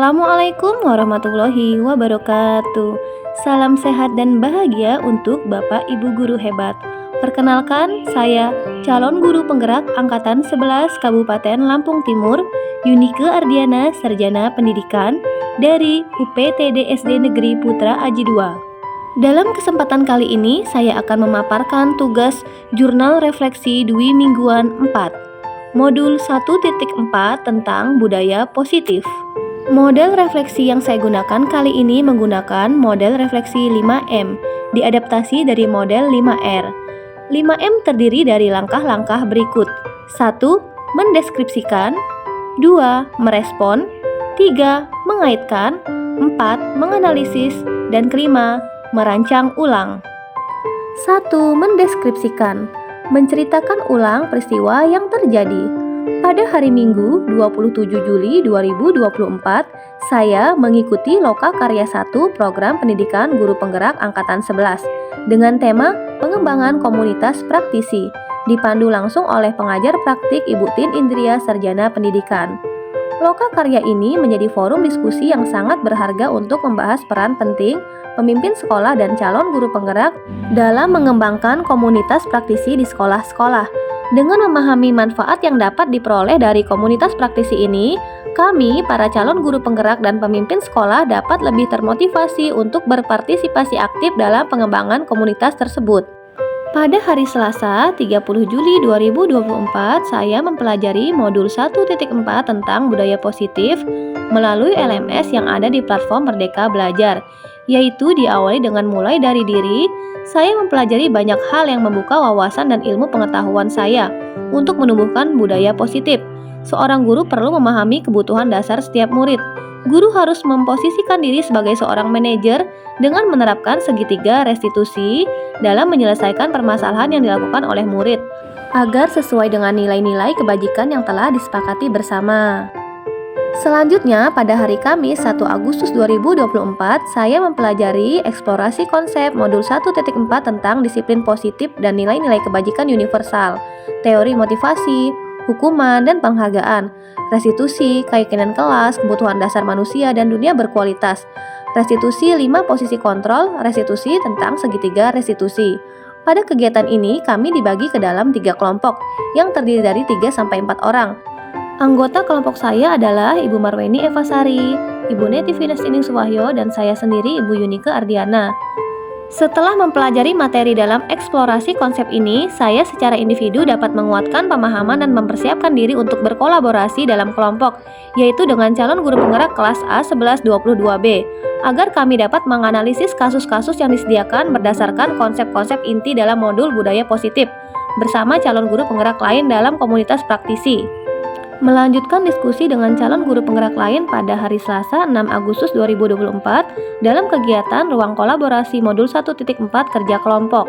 Assalamualaikum warahmatullahi wabarakatuh. Salam sehat dan bahagia untuk Bapak Ibu guru hebat. Perkenalkan, saya calon guru penggerak angkatan 11 Kabupaten Lampung Timur, Yunike Ardiana, Sarjana Pendidikan dari UPTD SD Negeri Putra Aji II. Dalam kesempatan kali ini, saya akan memaparkan tugas Jurnal Refleksi Dwi Mingguan 4, Modul 1.4 tentang Budaya Positif. Model refleksi yang saya gunakan kali ini menggunakan model refleksi 5M, diadaptasi dari model 5R. 5M terdiri dari langkah-langkah berikut. 1. Mendeskripsikan. 2. Merespon. 3. Mengaitkan. 4. Menganalisis. Dan kelima, merancang ulang. 1. Mendeskripsikan. Menceritakan ulang peristiwa yang terjadi. Pada hari Minggu 27 Juli 2024, saya mengikuti Loka Karya 1 Program Pendidikan Guru Penggerak Angkatan 11 dengan tema Pengembangan Komunitas Praktisi, dipandu langsung oleh pengajar praktik Ibu Tin Indria Sarjana Pendidikan. Loka Karya ini menjadi forum diskusi yang sangat berharga untuk membahas peran penting pemimpin sekolah dan calon guru penggerak dalam mengembangkan komunitas praktisi di sekolah-sekolah. Dengan memahami manfaat yang dapat diperoleh dari komunitas praktisi ini, kami, para calon guru penggerak dan pemimpin sekolah dapat lebih termotivasi untuk berpartisipasi aktif dalam pengembangan komunitas tersebut. Pada hari Selasa, 30 Juli 2024, saya mempelajari modul 1.4 tentang budaya positif melalui LMS yang ada di platform Merdeka Belajar, yaitu diawali dengan mulai dari diri. Saya mempelajari banyak hal yang membuka wawasan dan ilmu pengetahuan saya untuk menumbuhkan budaya positif. Seorang guru perlu memahami kebutuhan dasar setiap murid. Guru harus memposisikan diri sebagai seorang manajer dengan menerapkan segitiga restitusi dalam menyelesaikan permasalahan yang dilakukan oleh murid, agar sesuai dengan nilai-nilai kebajikan yang telah disepakati bersama. Selanjutnya, pada hari Kamis 1 Agustus 2024, saya mempelajari eksplorasi konsep modul 1.4 tentang disiplin positif dan nilai-nilai kebajikan universal, teori motivasi, hukuman, dan penghargaan, restitusi, keyakinan kelas, kebutuhan dasar manusia, dan dunia berkualitas, restitusi 5 posisi kontrol, restitusi tentang segitiga restitusi. Pada kegiatan ini, kami dibagi ke dalam 3 kelompok yang terdiri dari 3-4 orang. Anggota kelompok saya adalah Ibu Marweni Evasari, Ibu Neti Finestining Suwahyo, dan saya sendiri Ibu Yunike Ardiana. Setelah mempelajari materi dalam eksplorasi konsep ini, saya secara individu dapat menguatkan pemahaman dan mempersiapkan diri untuk berkolaborasi dalam kelompok, yaitu dengan calon guru penggerak kelas A 1122B, agar kami dapat menganalisis kasus-kasus yang disediakan berdasarkan konsep-konsep inti dalam modul budaya positif, bersama calon guru penggerak lain dalam komunitas praktisi. Melanjutkan diskusi dengan calon guru penggerak lain pada hari Selasa 6 Agustus 2024 dalam kegiatan Ruang Kolaborasi Modul 1.4 Kerja Kelompok.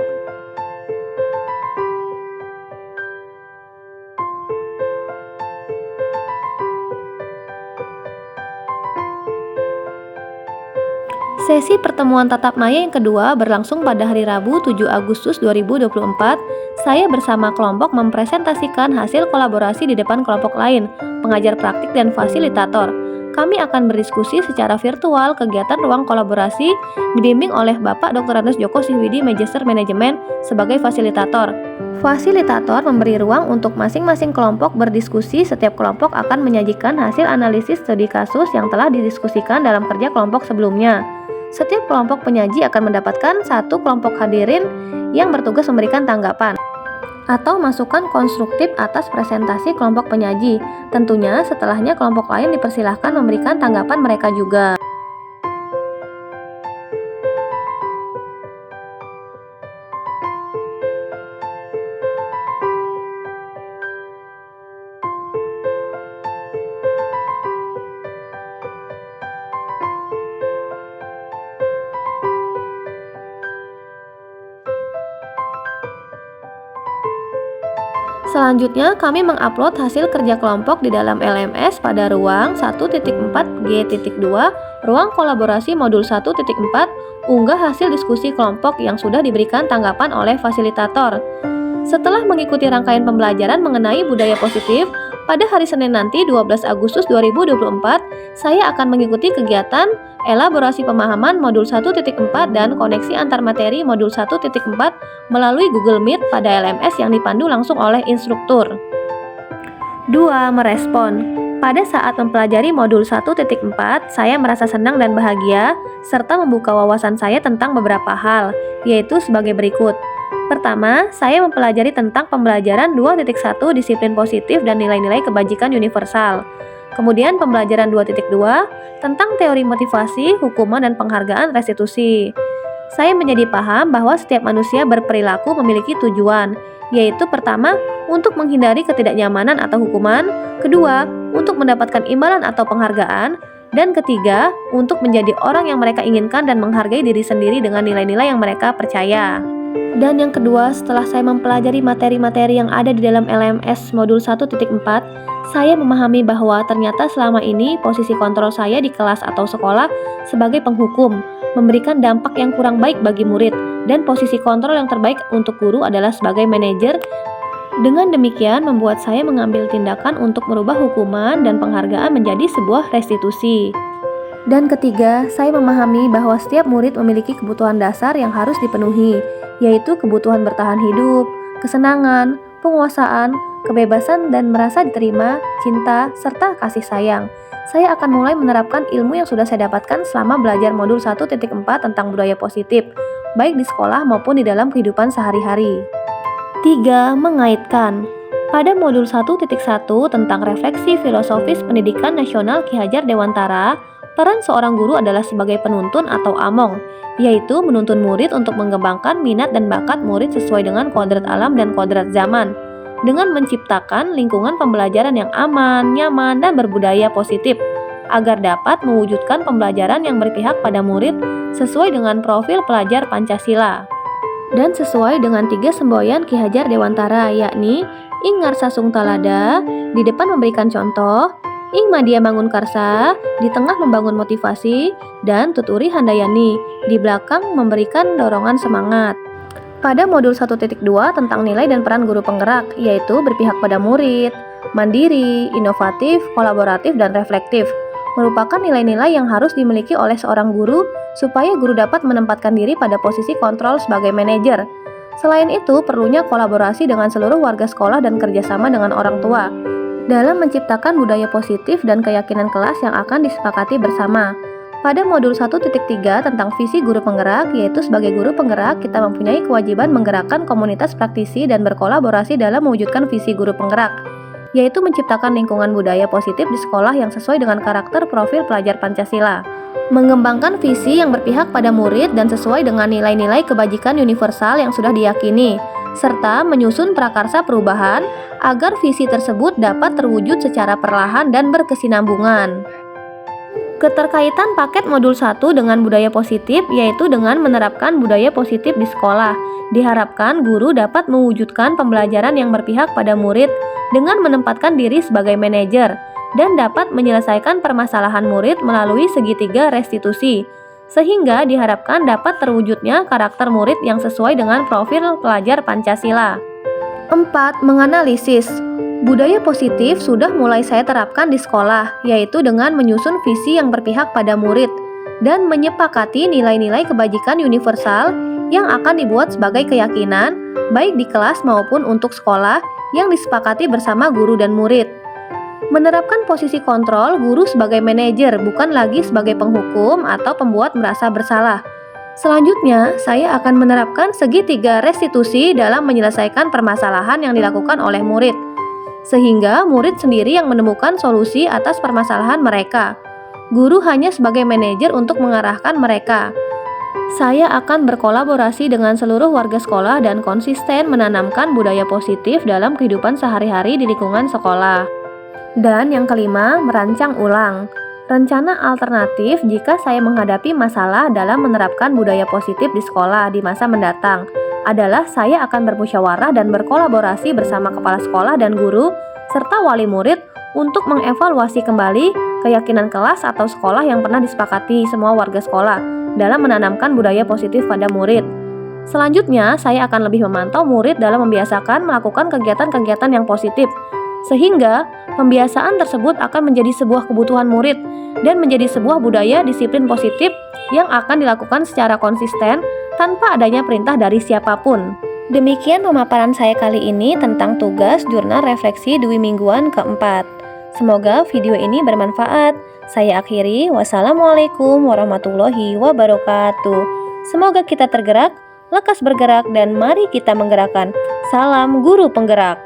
Sesi pertemuan tatap maya yang kedua berlangsung pada hari Rabu 7 Agustus 2024. Saya bersama kelompok mempresentasikan hasil kolaborasi di depan kelompok lain, pengajar praktik dan fasilitator. Kami akan berdiskusi secara virtual. Kegiatan ruang kolaborasi dibimbing oleh Bapak Dr. Andes Joko Sihwidi, Magister Manajemen, sebagai fasilitator. Fasilitator memberi ruang untuk masing-masing kelompok berdiskusi. Setiap kelompok akan menyajikan hasil analisis studi kasus yang telah didiskusikan dalam kerja kelompok sebelumnya. Setiap kelompok penyaji akan mendapatkan satu kelompok hadirin yang bertugas memberikan tanggapan atau masukan konstruktif atas presentasi kelompok penyaji. Tentunya setelahnya kelompok lain dipersilahkan memberikan tanggapan mereka juga. Selanjutnya, kami mengupload hasil kerja kelompok di dalam LMS pada ruang 1.4G.2, ruang kolaborasi modul 1.4, unggah hasil diskusi kelompok yang sudah diberikan tanggapan oleh fasilitator. Setelah mengikuti rangkaian pembelajaran mengenai budaya positif, Pada hari Senin nanti 12 Agustus 2024, saya akan mengikuti kegiatan elaborasi pemahaman modul 1.4 dan koneksi antar materi modul 1.4 melalui Google Meet pada LMS yang dipandu langsung oleh instruktur. 2. Merespon. Pada saat mempelajari modul 1.4, saya merasa senang dan bahagia serta membuka wawasan saya tentang beberapa hal, yaitu sebagai berikut. Pertama, saya mempelajari tentang pembelajaran 2.1 disiplin positif dan nilai-nilai kebajikan universal. Kemudian pembelajaran 2.2 tentang teori motivasi, hukuman, dan penghargaan restitusi. Saya menjadi paham bahwa setiap manusia berperilaku memiliki tujuan, yaitu pertama, untuk menghindari ketidaknyamanan atau hukuman, kedua, untuk mendapatkan imbalan atau penghargaan, dan ketiga, untuk menjadi orang yang mereka inginkan dan menghargai diri sendiri dengan nilai-nilai yang mereka percaya. Dan yang kedua, setelah saya mempelajari materi-materi yang ada di dalam LMS modul 1.4, saya memahami bahwa ternyata selama ini posisi kontrol saya di kelas atau sekolah sebagai penghukum, memberikan dampak yang kurang baik bagi murid, dan posisi kontrol yang terbaik untuk guru adalah sebagai manajer. Dengan demikian membuat saya mengambil tindakan untuk merubah hukuman dan penghargaan menjadi sebuah restitusi. Dan ketiga, saya memahami bahwa setiap murid memiliki kebutuhan dasar yang harus dipenuhi, yaitu kebutuhan bertahan hidup, kesenangan, penguasaan, kebebasan dan merasa diterima, cinta, serta kasih sayang. Saya akan mulai menerapkan ilmu yang sudah saya dapatkan selama belajar modul 1.4 tentang budaya positif, baik di sekolah maupun di dalam kehidupan sehari-hari. 3. Mengaitkan. Pada modul 1.1 tentang refleksi filosofis pendidikan nasional Ki Hajar Dewantara, peran seorang guru adalah sebagai penuntun atau among, yaitu menuntun murid untuk mengembangkan minat dan bakat murid sesuai dengan kodrat alam dan kodrat zaman, dengan menciptakan lingkungan pembelajaran yang aman, nyaman, dan berbudaya positif, agar dapat mewujudkan pembelajaran yang berpihak pada murid sesuai dengan profil pelajar Pancasila. Dan sesuai dengan 3 semboyan Ki Hajar Dewantara, yakni Ing Ngarsa Sung Talada, di depan memberikan contoh, Ing Madya Mangun Karsa, di tengah membangun motivasi, dan Tuturi Handayani, di belakang memberikan dorongan semangat. Pada modul 1.2 tentang nilai dan peran guru penggerak, yaitu berpihak pada murid, mandiri, inovatif, kolaboratif, dan reflektif, merupakan nilai-nilai yang harus dimiliki oleh seorang guru supaya guru dapat menempatkan diri pada posisi kontrol sebagai manajer. Selain itu, perlunya kolaborasi dengan seluruh warga sekolah dan kerjasama dengan orang tua dalam menciptakan budaya positif dan keyakinan kelas yang akan disepakati bersama. Pada modul 1.3 tentang visi guru penggerak, yaitu sebagai guru penggerak, kita mempunyai kewajiban menggerakkan komunitas praktisi dan berkolaborasi dalam mewujudkan visi guru penggerak, yaitu menciptakan lingkungan budaya positif di sekolah yang sesuai dengan karakter profil pelajar Pancasila, mengembangkan visi yang berpihak pada murid dan sesuai dengan nilai-nilai kebajikan universal yang sudah diyakini, serta menyusun prakarsa perubahan agar visi tersebut dapat terwujud secara perlahan dan berkesinambungan. Keterkaitan paket modul 1 dengan budaya positif, yaitu dengan menerapkan budaya positif di sekolah. Diharapkan guru dapat mewujudkan pembelajaran yang berpihak pada murid dengan menempatkan diri sebagai manajer dan dapat menyelesaikan permasalahan murid melalui segitiga restitusi, sehingga diharapkan dapat terwujudnya karakter murid yang sesuai dengan profil pelajar Pancasila. 4. Menganalisis. Budaya positif sudah mulai saya terapkan di sekolah, yaitu dengan menyusun visi yang berpihak pada murid dan menyepakati nilai-nilai kebajikan universal yang akan dibuat sebagai keyakinan, baik di kelas maupun untuk sekolah, yang disepakati bersama guru dan murid. Menerapkan posisi kontrol guru sebagai manajer, bukan lagi sebagai penghukum atau pembuat merasa bersalah. Selanjutnya, saya akan menerapkan segitiga restitusi dalam menyelesaikan permasalahan yang dilakukan oleh murid, sehingga murid sendiri yang menemukan solusi atas permasalahan mereka. Guru hanya sebagai manajer untuk mengarahkan mereka. Saya akan berkolaborasi dengan seluruh warga sekolah dan konsisten menanamkan budaya positif dalam kehidupan sehari-hari di lingkungan sekolah. Dan yang kelima, merancang ulang. Rencana alternatif jika saya menghadapi masalah dalam menerapkan budaya positif di sekolah di masa mendatang adalah saya akan bermusyawarah dan berkolaborasi bersama kepala sekolah dan guru serta wali murid untuk mengevaluasi kembali keyakinan kelas atau sekolah yang pernah disepakati semua warga sekolah dalam menanamkan budaya positif pada murid. Selanjutnya, saya akan lebih memantau murid dalam membiasakan melakukan kegiatan-kegiatan yang positif, Sehingga pembiasaan tersebut akan menjadi sebuah kebutuhan murid dan menjadi sebuah budaya disiplin positif yang akan dilakukan secara konsisten tanpa adanya perintah dari siapapun. Demikian pemaparan saya kali ini tentang tugas jurnal refleksi Dwi mingguan keempat. Semoga video ini bermanfaat. Saya akhiri, wassalamualaikum warahmatullahi wabarakatuh. Semoga kita tergerak, lekas bergerak, dan mari kita menggerakkan. Salam guru penggerak.